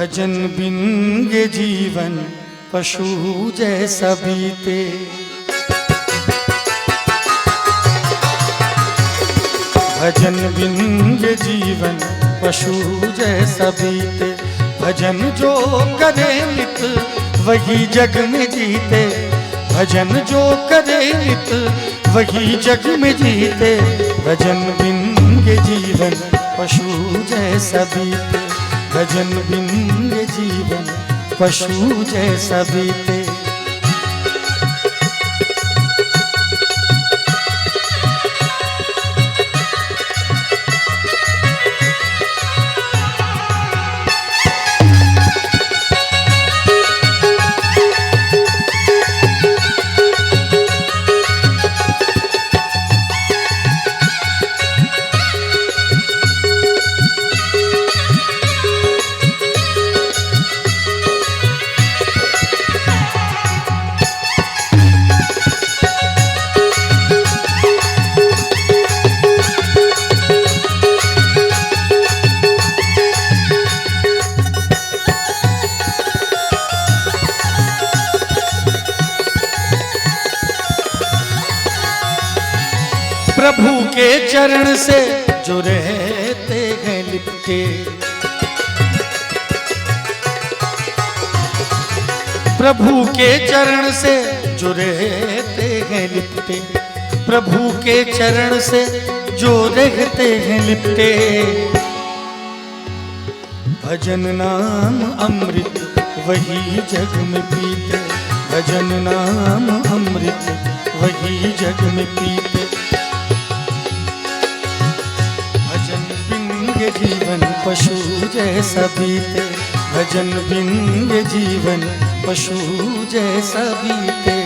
भजन बिन ये जीवन पशु जैसा बीते। भजन बिन ये जीवन पशु जैसा बीते। भजन जो करे नित वही जग में जीते। भजन जो करे नित वही जग में जीते। भजन बिन ये जीवन पशु जैसा बीते। भजन बिन ये जीवन पशु जैसा बीते। प्रभु के चरण से जो रहते हैं लिपटे। प्रभु के चरण से जो रहते हैं लिपटे। प्रभु के चरण से जो रहते हैं लिपटे। भजन नाम अमृत वही जग में पीते। भजन नाम अमृत वही जग में पीते। ये जीवन पशु जैसा बीते। भजन बिन ये जीवन पशु जैसा बीते।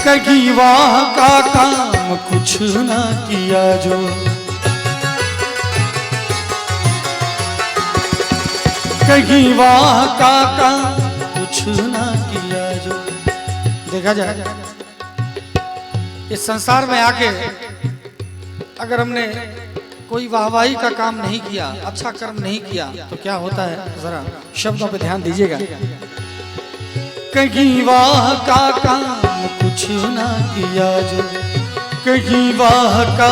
कहीं वहाँ का काम कुछ ना किया जो। कहीं वहाँ का काम कुछ ना किया जो। देखा जाए इस संसार में आके अगर हमने कोई वाहवाही का काम नहीं किया, अच्छा कर्म नहीं किया तो क्या होता है, जरा शब्दों पे ध्यान दीजिएगा। कहीं वाह का काम कुछ ना किया जो। कहीं वाह का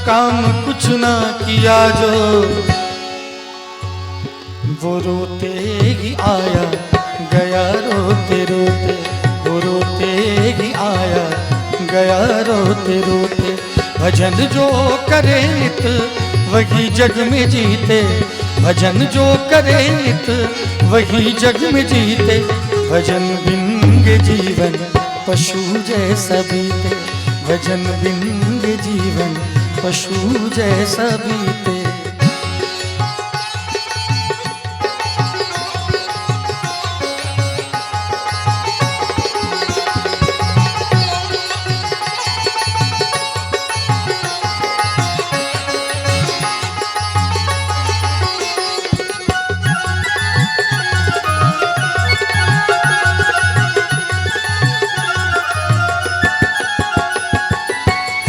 काम कुछ ना किया जो। वो रोते ही आया गया रोते रोते। वो रोते ही आया गया रोते रोते। भजन जो करे नित वही जग में जीते। भजन जो करे नित वही जग में जीते। भजन बिन ये जीवन पशु जैसा बीते। भजन बिन ये जीवन पशु जैसा बीते।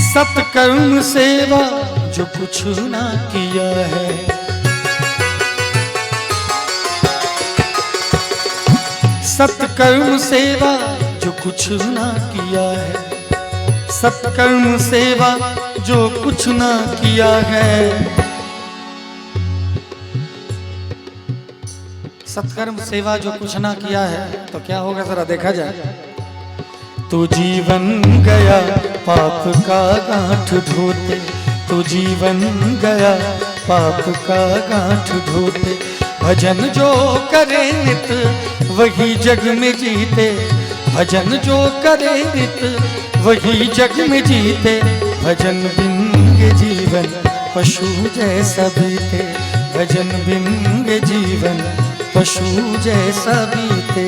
सत्कर्म सेवा जो कुछ ना किया है। सत्कर्म सेवा जो कुछ ना किया है। सत्कर्म सेवा जो कुछ ना किया है। सत्कर्म सेवा जो कुछ ना किया है तो क्या होगा, जरा देखा जाए। तो जीवन गया पाप का गांठ धोते। तो जीवन गया पाप का गांठ ढोते। भजन जो करे नित वही जग में जीते, भजन जो करे नित वही जग में जीते। भजन बिन ये जीवन पशु जैसा बीते, भजन बिन ये जीवन पशु जैसा बीते।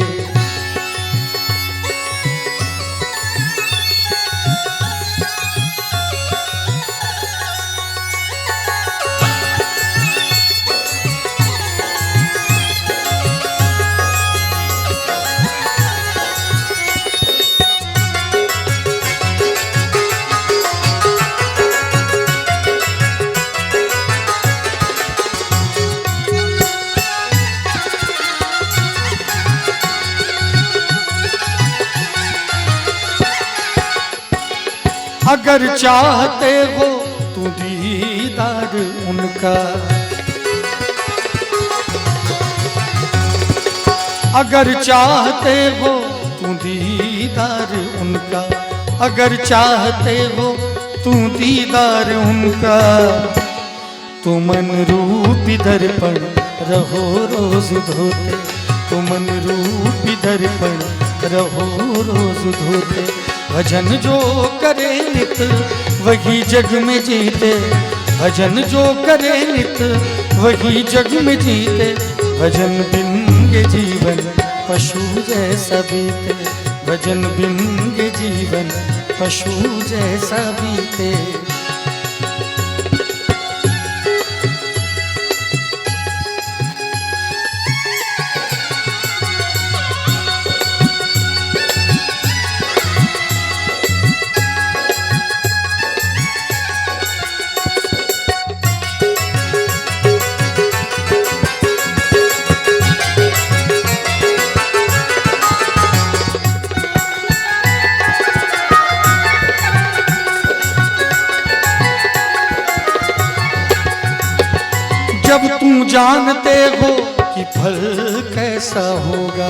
अगर चाहते हो तू दीदार उनका, अगर चाहते हो तू दीदार उनका, अगर चाहते हो तू दीदार उनका। तू मन रूपी दर्पण रहो रोज धोते, तू मन रूपी दर्पण रहो रोज धोते। भजन जो करे नित वही जग में जीते, भजन जो करे नित वही जग में जीते। भजन बिन ये जीवन पशु जैसा बीते, भजन बिन ये जीवन पशु जैसा बीते। जब तुम जानते हो कि फल कैसा होगा,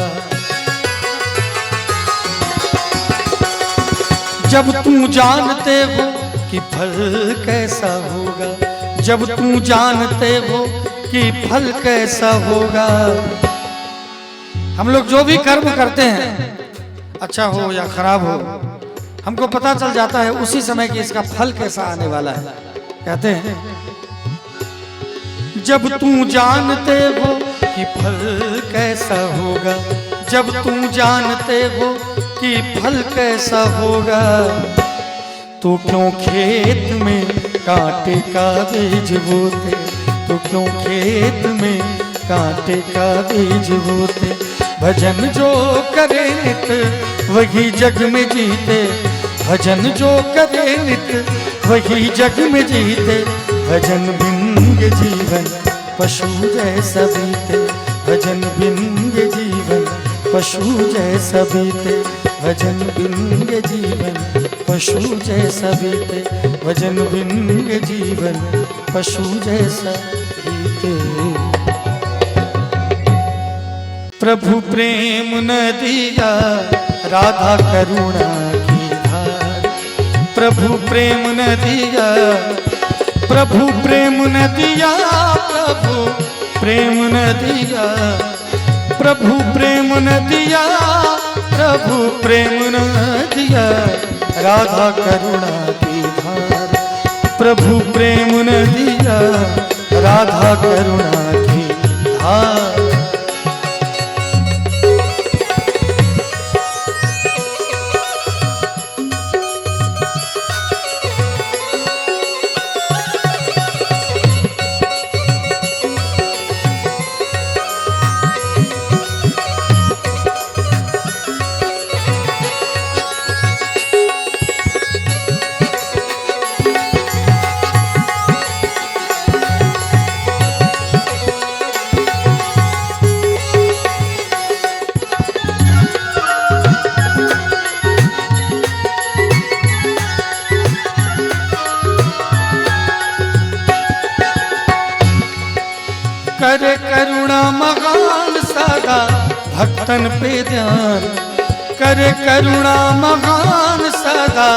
जब तुम जानते हो कि फल कैसा होगा, जब तुम जानते हो कि फल कैसा होगा। हम लोग जो भी कर्म करते हैं, अच्छा हो या खराब हो, हमको पता चल जाता है उसी समय कि इसका फल कैसा आने वाला है। कहते हैं जब तुम जानते हो कि फल कैसा होगा, जब तुम जानते हो कि फल कैसा होगा। तो क्यों खेत में कांटे का बीज बोते, तो क्यों खेत में कांटे का बीज बोते। भजन जो करे नित वही जग में जीते, भजन जो करे नित वही जग में जीते। भजन बिन ये जीवन पशु जैसा बीते, भजन बिन ये जीवन पशु जैसा बीते। भजन बिन ये जीवन पशु जैसा बीते, भजन बिन ये जीवन पशु जैसा बीते। प्रभु प्रेम नदिया राधा करुणा की धार, प्रभु प्रेम नदिया, प्रभु प्रेम नदिया, प्रभु प्रेम नदिया, प्रभु प्रेम नदिया, प्रभु प्रेम नदिया राधा करुणा की धार। प्रभु प्रेम नदिया राधा करुणा की धार। करे करुणा महान सदा भक्तन पे ध्यान, करे करुणा महान सदा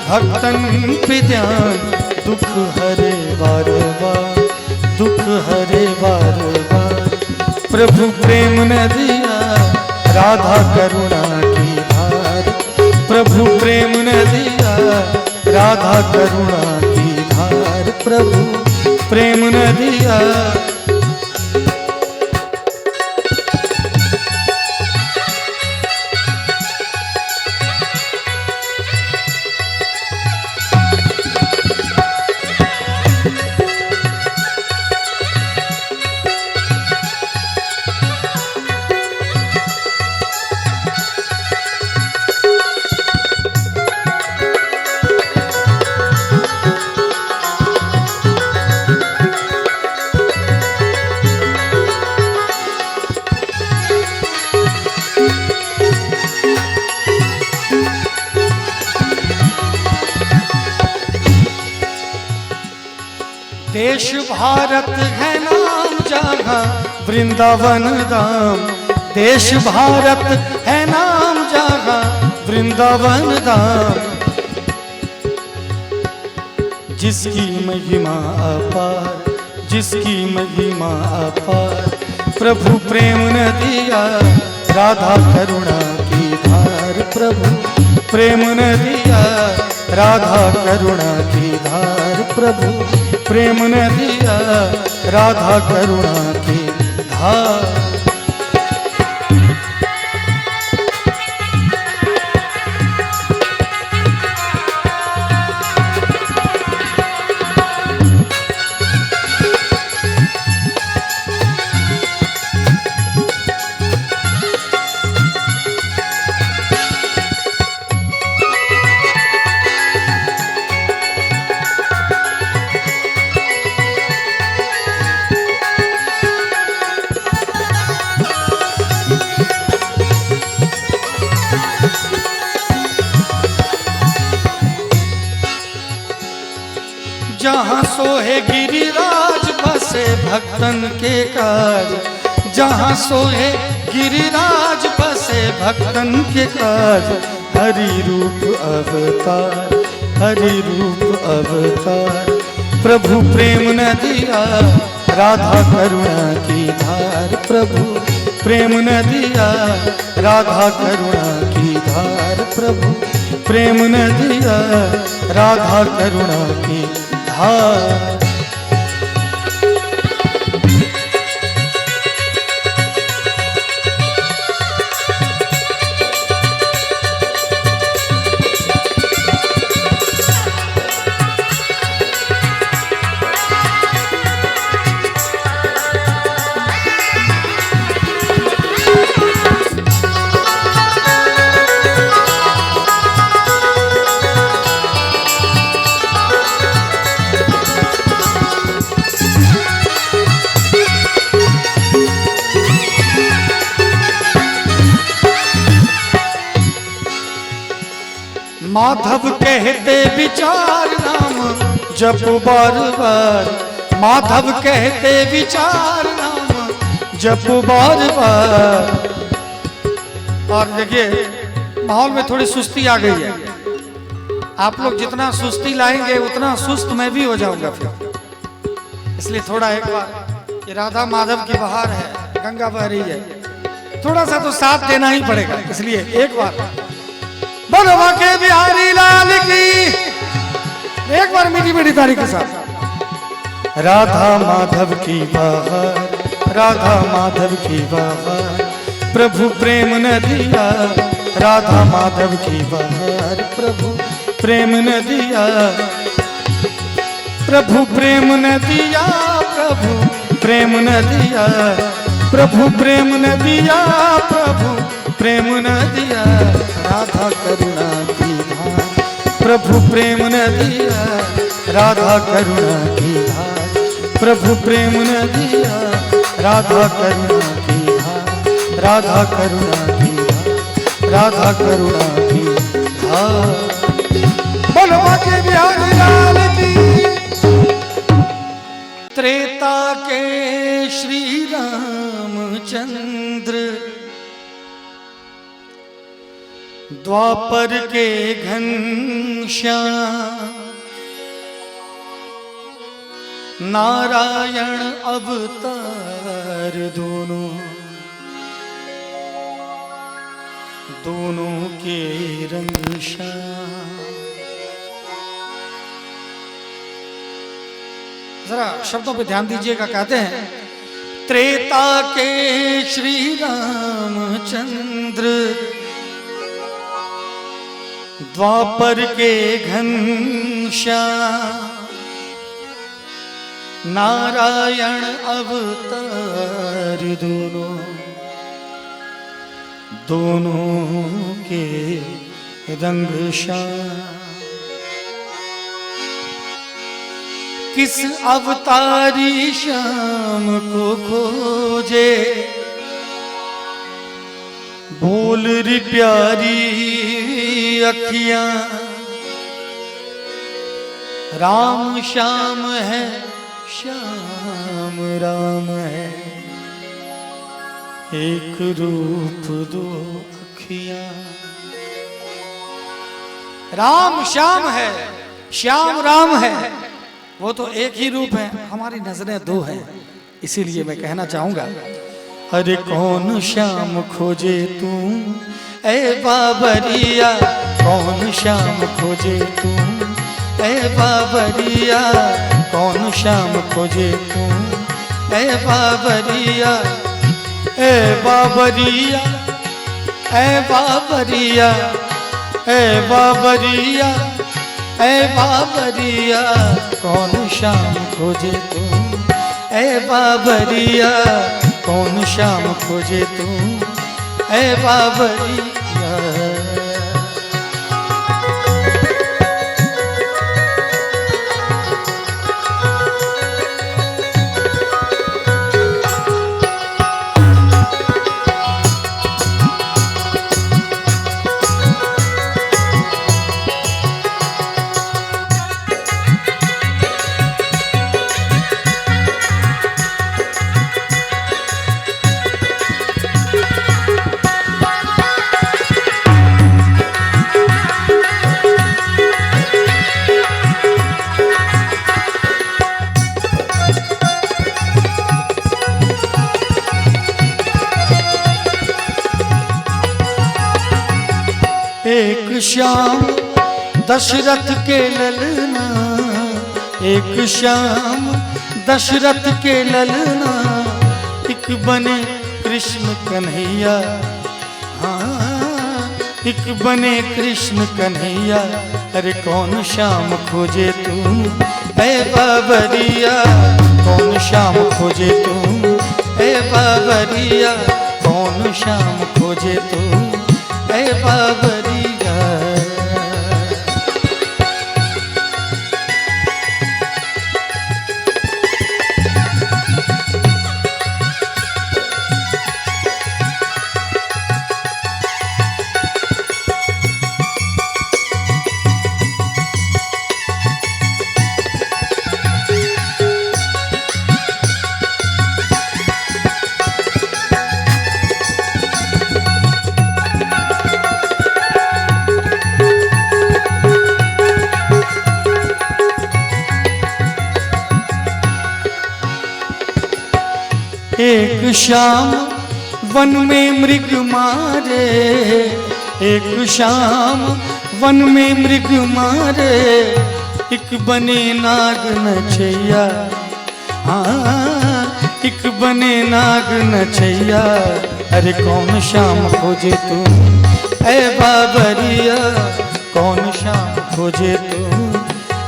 भक्तन पे ध्यान। दुख हरे बार बार, दुख हरे बार बार। प्रभु प्रेम न दिया राधा करुणा की धार। प्रभु प्रेम न दिया राधा करुणा की धार। प्रभु प्रेम न दिया। देश भारत है नाम जहाँ वृंदावन धाम। देश भारत है नाम जहाँ वृंदावन धाम। जिसकी महिमा अपार, जिसकी महिमा अपार। प्रभु प्रेम न दिया राधा करुणा की धार। प्रभु प्रेम न दिया राधा करुणा की धार। प्रभु प्रेम न दिया राधा करुणा की धार। जहाँ सोहे गिरिराज बसे भक्तन के काज। जहाँ सोहे गिरिराज बसे भक्तन के काज। हरि रूप अवतार, हरि रूप अवतार। प्रभु प्रेम न दिया राधा करुणा की धार। प्रभु प्रेम न दिया राधा करुणा की धार। प्रभु प्रेम न दिया राधा करुणा की धार। माधव कहते विचार नाम जप बार बार। माधव कहते विचार नाम जप बार बार। और देखिए माहौल में थोड़ी सुस्ती आ गई है। आप लोग जितना सुस्ती लाएंगे उतना सुस्त मैं भी हो जाऊंगा फिर। इसलिए थोड़ा एक बार, ये राधा माधव की बहार है, गंगा बह रही है, थोड़ा सा तो साथ देना ही पड़ेगा। इसलिए एक बार बनवा के बिहारी लाल की, एक बार मीठी मीठी ताली के साथ। राधा माधव की बहार, राधा माधव की बहार। प्रभु प्रेम न दिया राधा माधव की बहार। प्रभु प्रेम न दिया, प्रभु प्रेम न दिया, प्रभु प्रेम न दिया। प्रभु प्रेम न दिया, प्रभु प्रेम न दिया राधा करुणा की धार। प्रभु प्रेम न दिया राधा करुणा की धार। प्रभु प्रेम न दिया राधा करुणा की धार। राधा करुणा की धार, राधा करुणा की धार। बनवा के बिहारी लाल की। त्रेता के श्री रामचंद्र, द्वापर के घनश्याम, नारायण अवतार दोनों, दोनों के रंग श्याम। जरा शब्दों पे ध्यान दीजिएगा। कहते हैं त्रेता के श्री रामचंद्र, द्वापर के घनश्याम, नारायण अवतार दोनों, दोनों के रंग श्याम। किस अवतारी श्याम को खोजे, बोल री प्यारी अखियां, राम श्याम है, श्याम राम है, एक रूप दो अखियां। राम श्याम है, श्याम राम है, वो तो एक ही रूप है, हमारी नजरें दो हैं। इसीलिए मैं कहना चाहूंगा, अरे कौन श्याम खोजे तू ए बाबरिया, कौन श्याम खोजे तू ए बाबरिया, कौन श्याम खोजे तू ए बाबरिया, ए बाबरिया, ए बाबरिया, ए बाबरिया, ए बाबरिया, कौन श्याम खोजे तू ए बाबरिया, कौन श्याम खोजे तू ए बाबरिया। एक श्याम दशरथ के ललना, एक श्याम दशरथ के ललना, एक बने कृष्ण कन्हैया, हाँ एक बने कृष्ण कन्हैया। अरे कौन श्याम खोजे तू ए बाबरिया, कौन श्याम खोजे तू ए बाबरिया, कौन श्याम खोजे तू ए बाबरिया। एक श्याम वन में मृग मारे, एक श्याम वन में मृग मारे, एक बने नाग नचैया, हाँ एक बने नाग नचैया। अरे कौन श्याम खोजे तू ए बाबरिया, कौन श्याम खोजे तू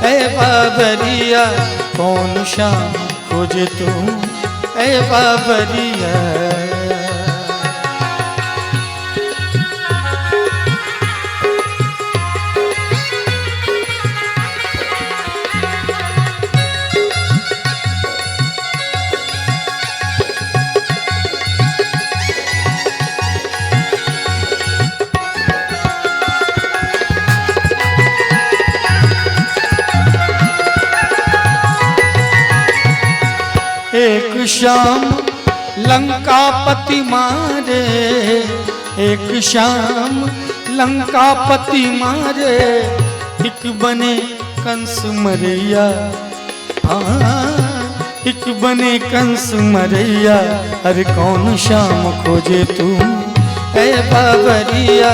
ए बाबरिया, कौन श्याम खोजे तू ए बाबरिया। एक श्याम लंकापति मारे, एक श्याम लंकापति मारे, एक बने कंस मरैया, हाँ एक बने कंस मरैया, अरे कौन शाम खोजे तू, ए बाबरिया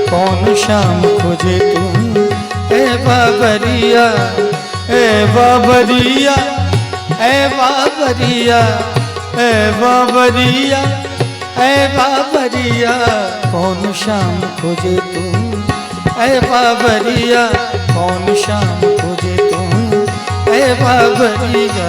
कौन शाम खोजे तू, ए बाबरिया, ए बाबरिया, ए बाबरिया, ए बाबरिया, ए बाबरिया कौन शाम खोजे तू, ए बाबरिया कौन शाम खोजे तू, ए बाबरिया।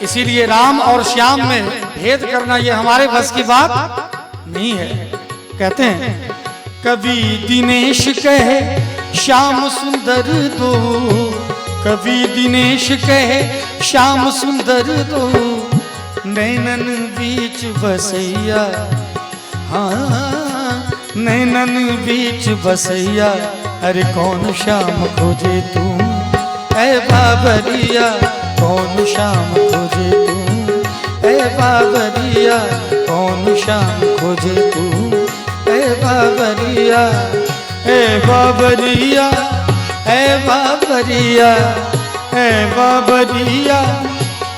इसीलिए राम और श्याम में भेद करना ये हमारे बस की बात नहीं है। कहते हैं कभी दिनेश कहे श्याम सुंदर दो, कभी दिनेश कहे श्याम सुंदर दो, नैनन बीच बसैया, हाँ नैनन बीच बसैया, अरे कौन श्याम खोजे तू, ए बाबरिया कौन शाम खोजे तू, ए बाबरिया कौन शाम खोजे तू, ए बाबरिया, ए बाबरिया, ए बाबरिया, ए बाबरिया,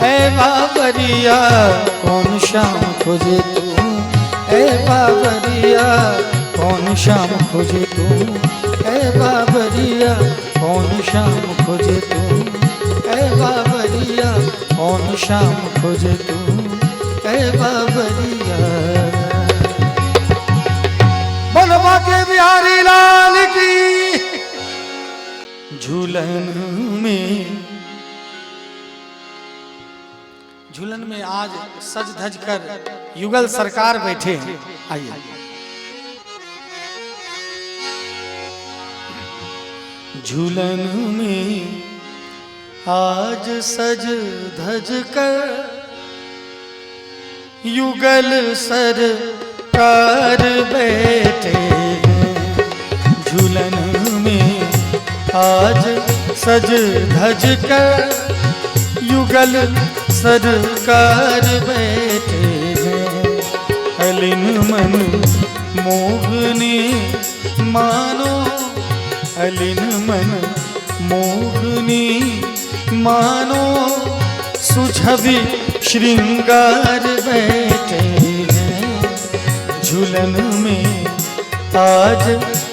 ए बाबरिया कौन शाम खोजे तू, ए बाबरिया कौन शाम खोजे तू, ए बाबरिया कौन शाम खोजे तू, ए बाबरिया कौन शाम खोजे तू, ए बाबरिया। बोलबा के बिहारी लाल की। झूलन में आज सज धज कर युगल सरकार बैठे हैं। आइए झूलन में आज सज धज कर युगल सरकार बैठे हैं, झूलन में आज सज धज कर युगल सरकार बैठे हैं, अलिन मन मोहनी मानो, अलिन मन मोहनी मानो, सुझवी श्रृंगार बैठे हैं, झूलन में आज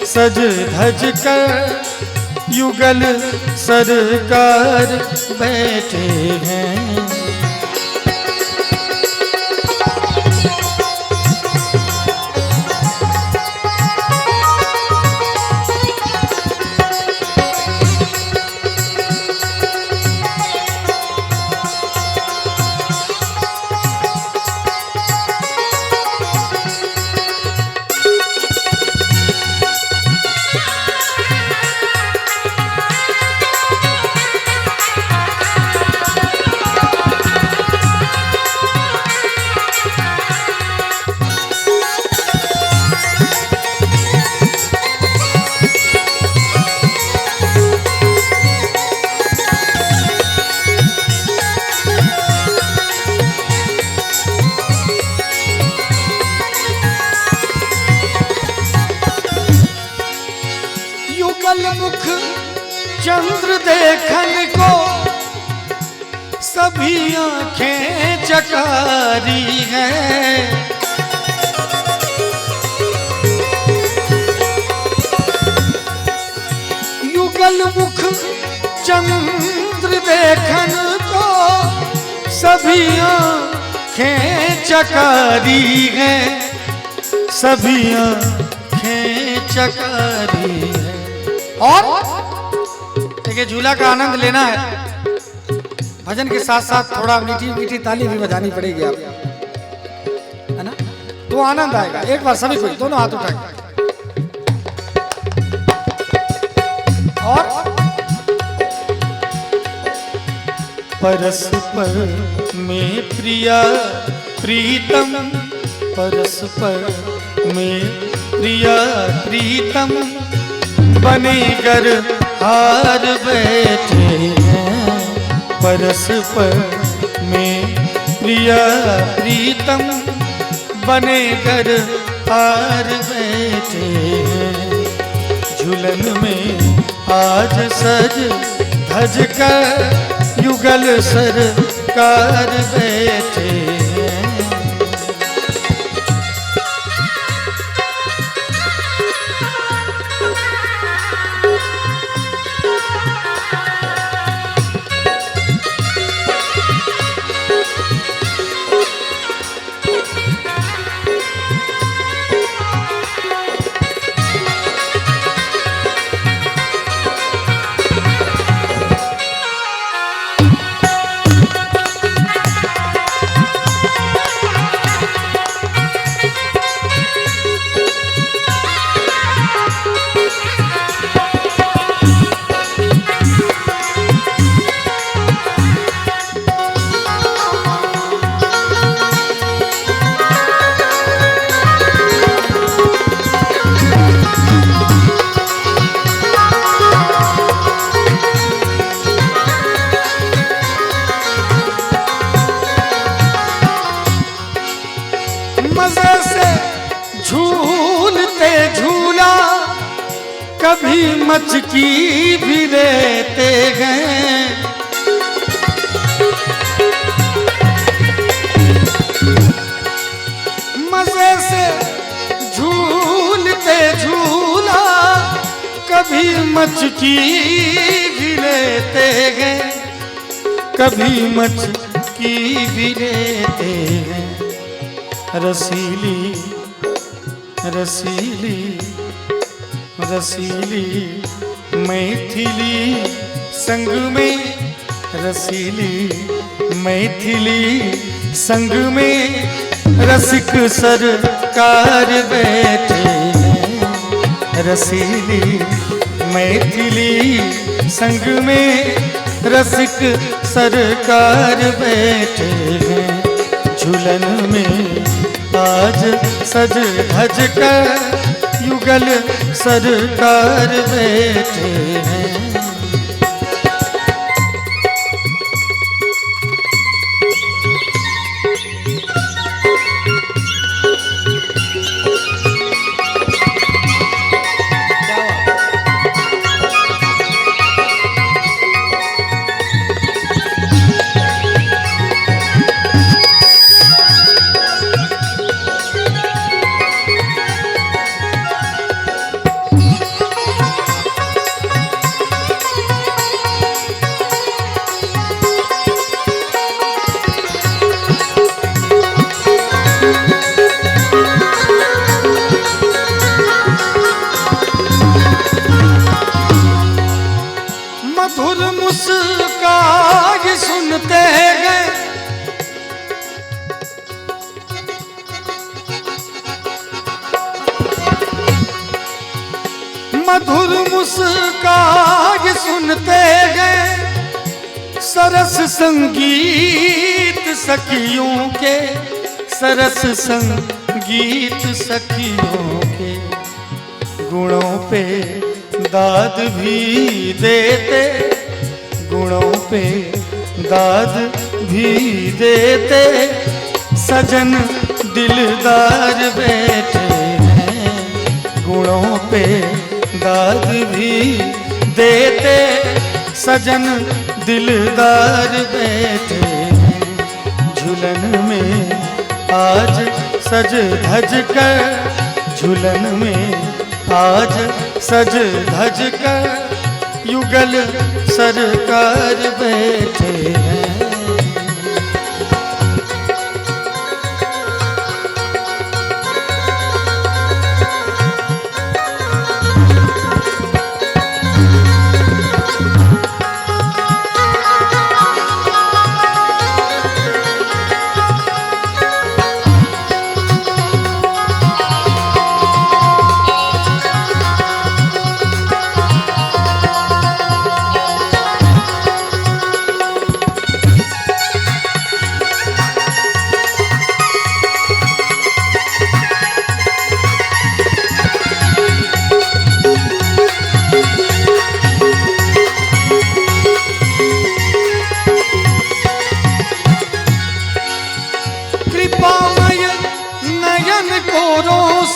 सज धज कर युगल सरकार बैठे हैं। मुख चंद्र देखन को सभी आंखें चकारी हैं, युगल मुख चंद्र देखन को सभी आंखें चकारी हैं, सभी आंखें चकारी हैं। और देखिए झूला का आनंद लेना है, भजन के साथ साथ थोड़ा मीठी मीठी ताली भी बजानी पड़ेगी आप, है ना, तो आनंद आएगा। एक बार सभी कोई दोनों हाथ उठाएं और परस्पर में प्रिया प्रीतम, परस्पर में प्रिया प्रीतम बने घर हार बैठे हैं। परस्पर में प्रिया प्रीतम बने घर हार बैठे हैं। झूलन में आज सज धज कर युगल सरकार बैठे हैं। मजे से झूलते झूला कभी मचकी भी लेते गए। मजे से झूलते झूला कभी मचकी भी लेते गए, कभी मचकी भी लेते गए। रसीली रसीली रसीली मैथिली संग में, रसीली मैथिली संग में रसिक सरकार बैठे हैं। रसीली मैथिली संग में रसिक सरकार बैठे हैं। झूलन में आज सज धज कर युगल सरकार बैठे हैं। मधुर मुस्कान सुनते गए, मधुर मुस्कान सुनते गए। सरस संगीत सखियों के, सरस संगीत सखियों के गुणों पे दाद भी देते, गुणों पे दाद भी देते। सजन दिलदार बैठे हैं, गुणों पे दाद भी देते। सजन दिलदार बैठे हैं। झूलन में आज सज धज कर, झूलन में आज सज धज कर युगल सरकार बैठे हैं।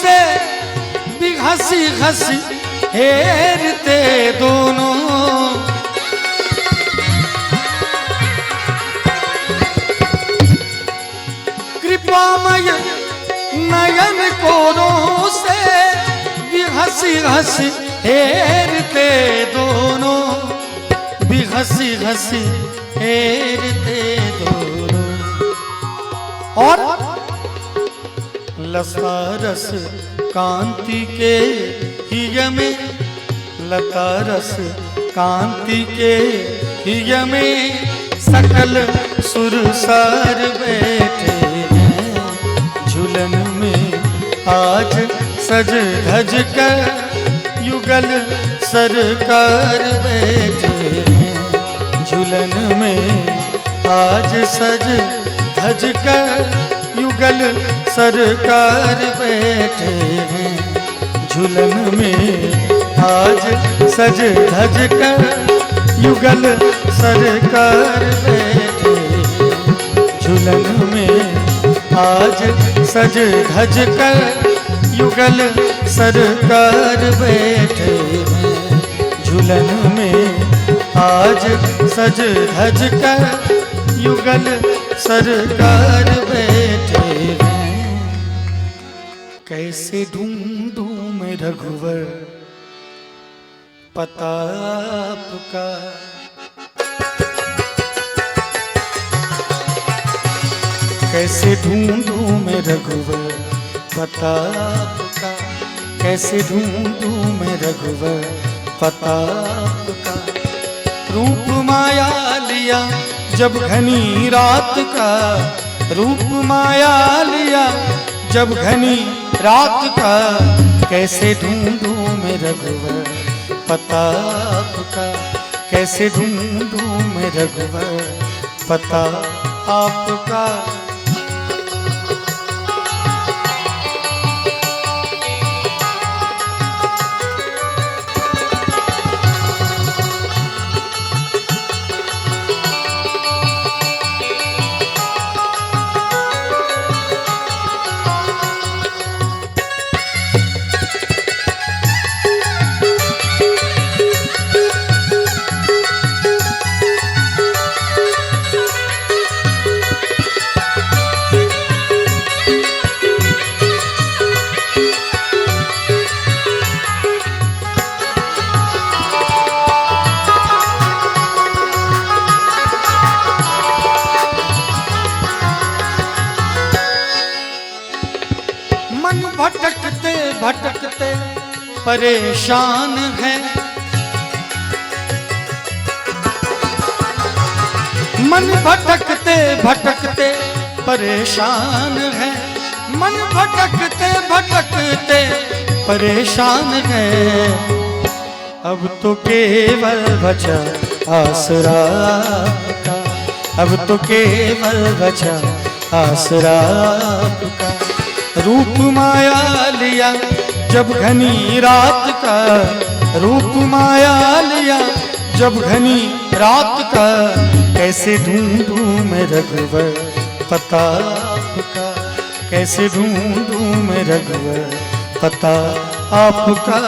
से भी हंसी हंसी हेरते दोनों। कृपामय नयन कोरों से भी हंसी हंसी हेरते दोनों, भी हंसी हंसी हेरते दोनों। और लता रस कांति के हिय में, लता रस कांति के हिय में सकल सुरसार बैठे हैं झूलन में। आज सज धज कर युगल सरकार बैठे हैं झूलन में। आज सज धज कर युगल सरकार बैठे हैं झूलन में। आज सज धज कर युगल सरकार बैठे झूलन में। आज सज धज कर युगल सरकार बैठे हैं झूलन में। आज सज धज कर युगल सरकार बैठे हैं। कैसे ढूंढूं मैं रघुवर पता आपका, कैसे ढूंढूं मैं रघुवर पता आपका, कैसे ढूंढूं मैं रघुवर पता आपका। रूप माया लिया जब घनी रात का, रूप माया लिया जब घनी रात का। कैसे ढूंढूं मैं रघुवर पता आपका, कैसे ढूंढूं मैं रघुवर पता आपका। भटकते भटकते परेशान है, मन भटकते भटकते परेशान है, मन भटकते भटकते परेशान है। अब तो केवल बचा आसरा का, अब तो केवल बचा आसरा का। रूप माया लिया जब घनी रात का, रूप माया लिया जब घनी रात का। कैसे ढूंढूं मैं रघुवर पता आपका, कैसे ढूंढूं मैं रघुवर पता आपका।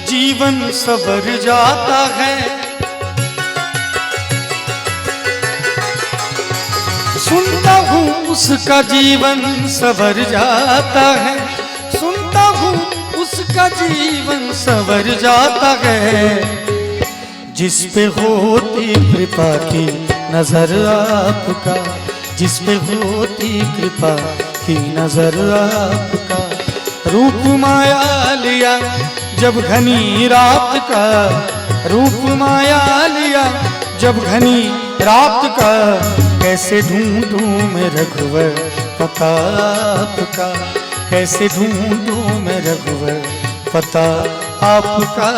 जीवन सवर जाता है, सुनता हूँ उसका जीवन सवर जाता है, सुनता हूँ उसका जीवन सवर जाता है। जिस पे होती कृपा की नजर आपका, जिस पे होती कृपा की नजर आपका। रूप माया लिया जब घनी रात का, रूप माया लिया जब घनी रात का, कैसे ढूंढूं मैं रघुवर पता आपका, कैसे ढूंढूं मैं रघुवर पता आपका।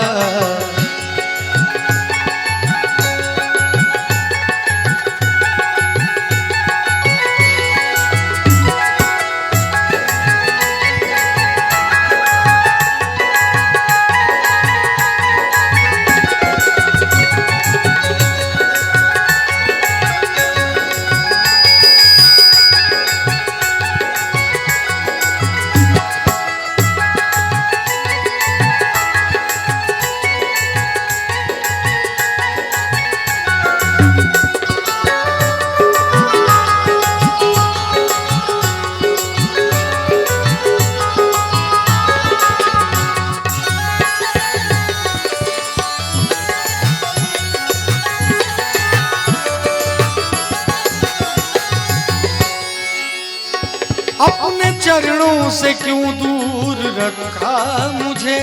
अपने चरणों से क्यों दूर रखा मुझे,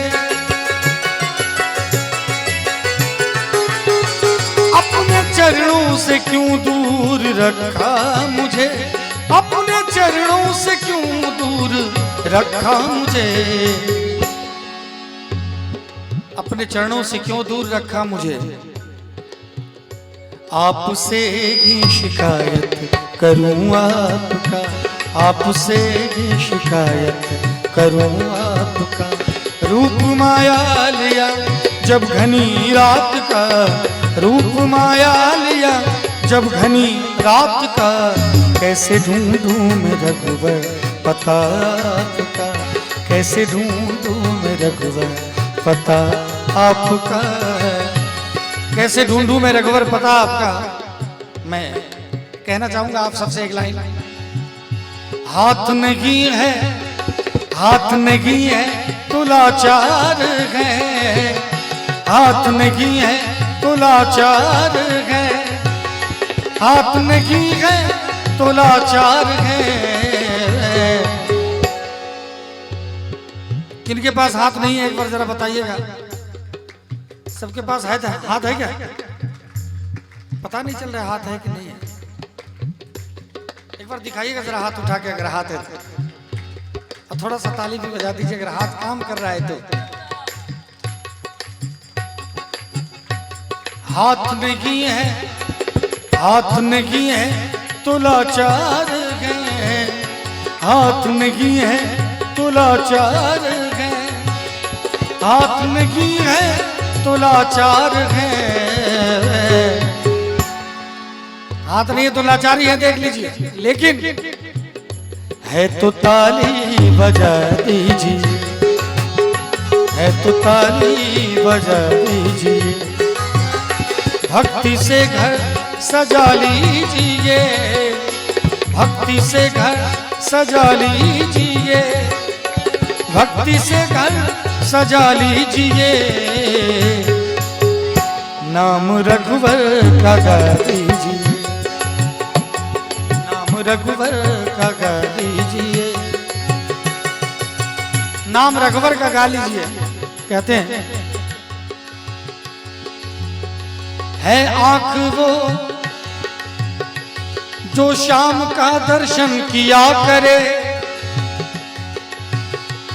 अपने चरणों से क्यों दूर रखा मुझे, अपने चरणों से क्यों दूर रखा मुझे, अपने चरणों से क्यों दूर रखा मुझे। आपसे ही शिकायत करूं आपका, आपसे ही शिकायत करूं आपका। रूप माया लिया जब घनी रात का, रूप माया लिया जब घनी रात का, कैसे ढूंढूं मैं रघुवर पता आपका, कैसे ढूंढूं मैं रघुवर पता आपका, कैसे ढूंढूं मैं रघुवर पता आपका। मैं कहना चाहूंगा आप सबसे एक लाइन, हाथ नहीं है, हाथ नहीं है तो लाचार है, हाथ नहीं है तो लाचार है, हाथ नहीं है तो लाचार है। किनके पास हाथ नहीं है एक बार जरा बताइएगा। सबके पास है, हाथ है क्या? पता नहीं चल रहा हाथ है कि नहीं है। एक बार दिखाइएगा जरा हाथ उठा के, अगर हाथ है तो, और थोड़ा सा ताली भी बजा दीजिए अगर हाथ काम कर रहा है तो। हाथ नहीं है, हाथ नहीं है तो लाचार है, हाथ नहीं है तो लाचार है, हाथ नहीं है तो लाचार है। हाथ नहीं है तो लाचारी है, देख लीजिए। लेकिन है तो ताली बजा दीजिए, है तो ताली बजा दीजिए, भक्ति से घर सजा लीजिए, भक्ति से घर सजा लीजिए, भक्ति से घर सजा लीजिए। नाम रघुवर का गा दीजिए, रघुवर का गा लीजिए, नाम रघुवर का गा लीजिए। कहते हैं है आंख वो जो शाम का दर्शन किया करे,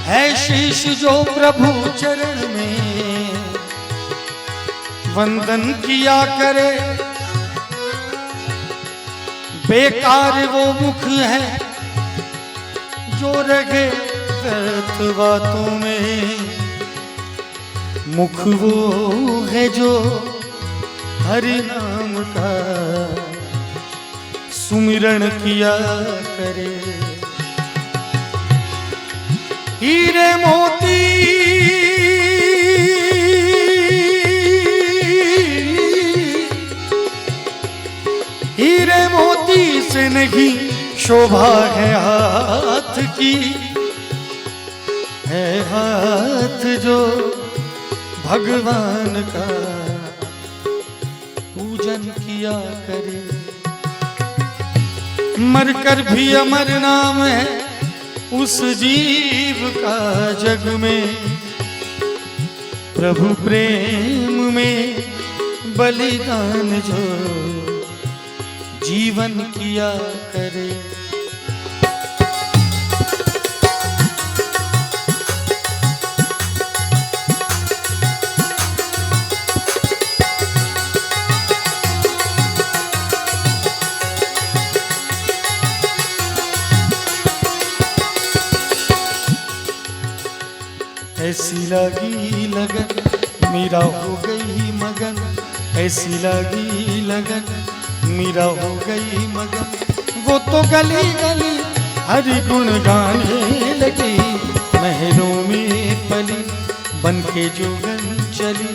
है शीश जो प्रभु चरण में वंदन किया करे, बेकार वो मुख है जो रहे व्यर्थ बातों में, मुख वो है जो हरि नाम का सुमिरण किया करे। हीरे मोती हीरे मोती से नहीं शोभा है हाथ की, है हाथ जो भगवान का पूजन किया करे। मरकर भी अमर नाम है उस जीव का जग में, प्रभु प्रेम में बलिदान जो जीवन किया करे। ऐसी लगी लगन मेरा हो गई मगन, ऐसी लगी लगन मेरा हो गई मगन। वो तो गली गली हरि गुण गाने लगी, महलों में पली बन के जोगन चली,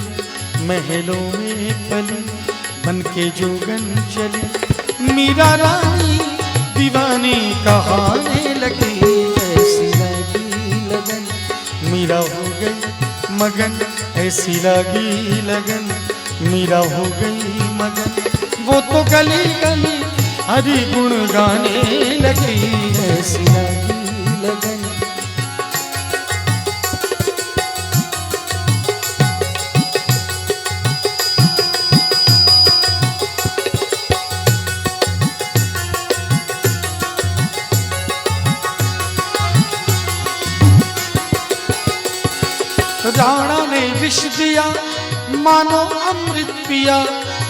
महलों में पली बन के जोगन चली। मीरा रानी दीवानी कहाने लगी, ऐसी लगी लगन मीरा हो गई मगन, ऐसी लगी लगन मीरा हो गई मगन। वो तो गली गली हरि गुण गाने लगी, ऐसी लगी लगन। राणा ने विष दिया मानो अमृत पिया,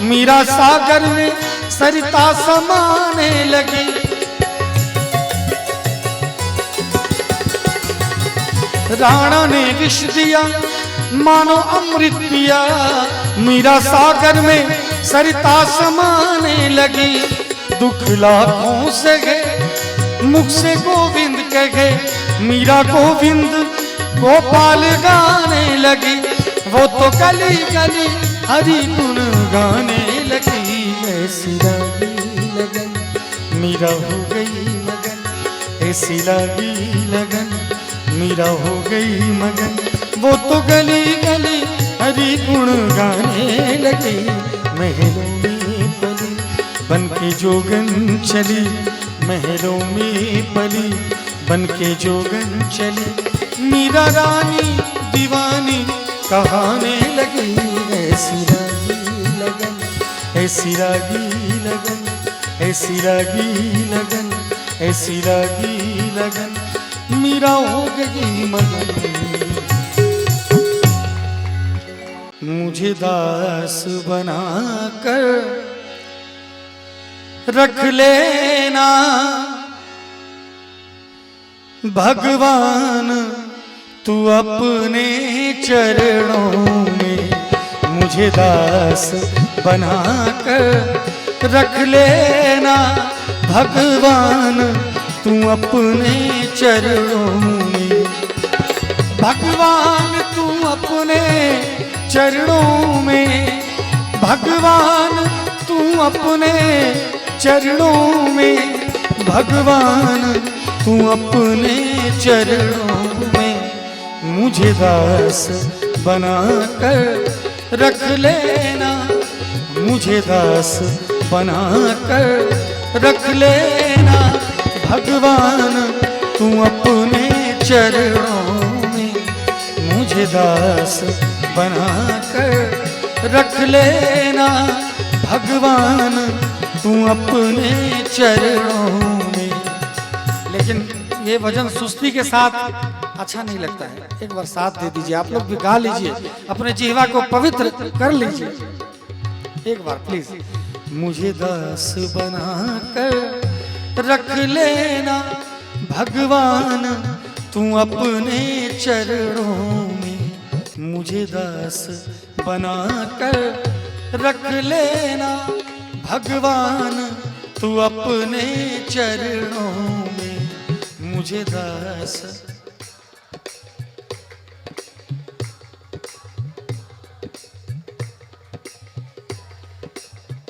मीरा सागर में सरिता समाने लगी। राणा ने विष दिया मानो अमृत पिया, मीरा सागर में सरिता समाने लगी। दुख लाखों से गए मुख से गोविंद कहे, मीरा गोविंद गोपाल गाने लगी। वो तो गली गली हरि गुण गाने लगी, ऐसी लगी लगन मीरा हो गई मगन, ऐसी लगी लगन मीरा हो गई मगन। वो तो गली गली हरि गुण गाने लगी, महलों में पली बन के जोगन चली, महलों में पली बन के जोगन चली। मीरा रानी दीवानी कहाने लगी, ऐसी लगी लगन, ऐसी लगी लगन, ऐसी लगी लगन, ऐसी लगी लगन मीरा हो गई मगन। मुझे दास बना कर रख लेना भगवान तू अपने चरणों में, मुझे दास बना कर रख लेना भगवान तू अपने चरणों में। भगवान तू अपने चरणों में, भगवान तू अपने चरणों में, भगवान तू अपने चरणों में। मुझे दास बना कर रख लेना, मुझे दास बना कर रख लेना भगवान तू अपने चरणों में। मुझे दास बना कर रख लेना भगवान तू अपने चरणों में। लेकिन ये भजन सुस्ती के साथ अच्छा नहीं लगता है, एक बार साथ दे दीजिए, आप लोग भी गा लीजिए, अपने जिह्वा को पवित्र कर लीजिए एक बार प्लीज। मुझे दास बना कर रख लेना भगवान तू अपने चरणों में, मुझे दास बना कर रख लेना भगवान तू अपने चरणों में। मुझे दास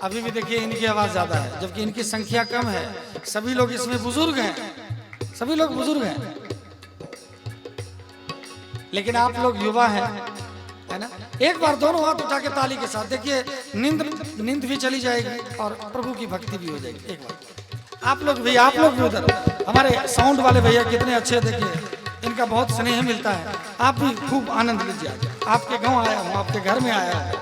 अभी भी देखिए इनकी आवाज ज्यादा है जबकि इनकी संख्या कम है। सभी लोग इसमें बुजुर्ग हैं, सभी लोग बुजुर्ग हैं, लेकिन आप लोग युवा हैं, है ना। एक बार दोनों हाथ उठा के ताली के साथ देखिए, नींद भी चली जाएगी और प्रभु की भक्ति भी हो जाएगी। एक बार आप लोग भी उधर हमारे साउंड वाले भैया कितने अच्छे, देखिए इनका बहुत स्नेह मिलता है। आप भी खूब आनंद लीजिए। आपके गांव आया हूँ, आपके घर में आया हूँ,